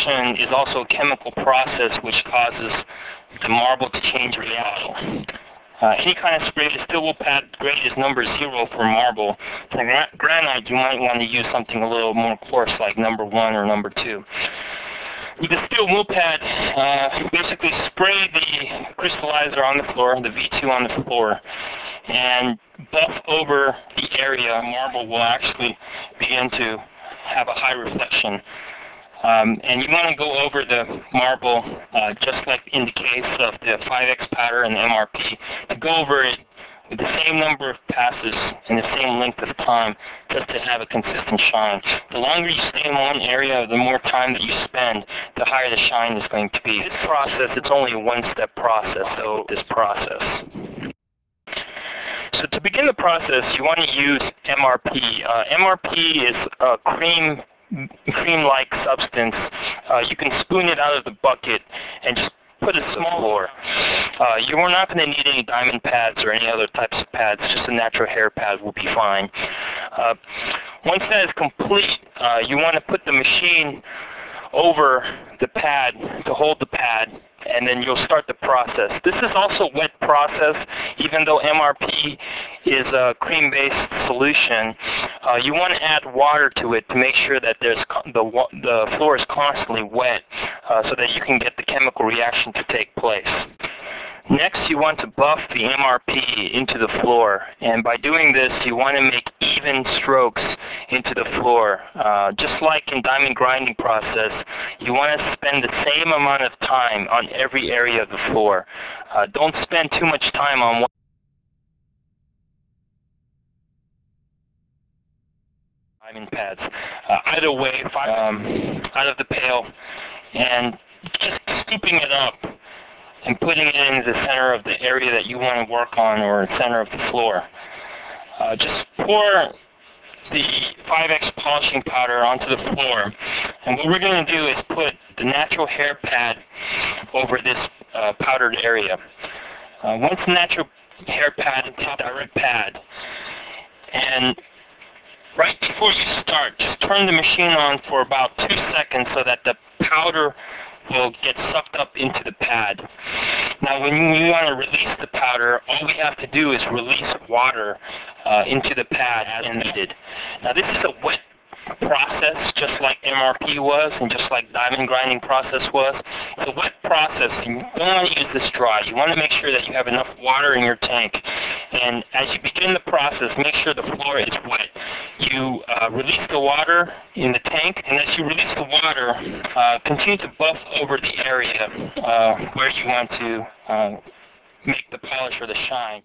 reaction is also a chemical process which causes the marble to change reality. Any kind of spray, the Stillwell pad grade is number 0 for marble. For granite, you might want to use something a little more coarse, like number 1 or number 2. With the steel wool pad, basically spray the crystallizer on the floor, the V2 on the floor, and buff over the area. Marble will actually begin to have a high reflection. And you want to go over the marble, just like in the case of the 5X powder and the MRP, to go over it with the same number of passes and the same length of time, just to have a consistent shine. The longer you stay in one area, the more time that you spend, the higher the shine is going to be. This process, it's only a one-step process, so this process. So to begin the process, you want to use MRP. MRP is a cream-like substance. You can spoon it out of the bucket and just put a small floor. You are not going to need any diamond pads or any other types of pads. Just a natural hair pad will be fine. Once that is complete, you want to put the machine over the pad to hold the pad, and then you'll start the process. This is also a wet process. Even though MRP is a cream-based solution, you want to add water to it to make sure that the floor is constantly wet, so that you can get the chemical reaction to take place. Next, you want to buff the MRP into the floor, and by doing this, you want to make even strokes into the floor. Just like in diamond grinding process, you want to spend the same amount of time on every area of the floor. Don't spend too much time on one diamond pads. Either way, out of the pail, and just scooping it up and putting it in the center of the area that you want to work on, or the center of the floor. Just pour the 5X polishing powder onto the floor, and what we're going to do is put the natural hair pad over this powdered area. Once the natural hair pad is top direct pad, and right before you start, just turn the machine on for about 2 seconds so that the powder will get sucked up into the pad. Now, when you want to release the powder, all we have to do is release water into the pad as needed. Now, this is a wet process, just like MRP was, and just like diamond grinding process was. It's a wet process, and you don't want to use this dry. You want to make sure that you have enough water in your tank. And as you begin the process, make sure the floor is wet. You release the water in the tank, and as you release the water, continue to buff over the area where you want to make the polish or the shine.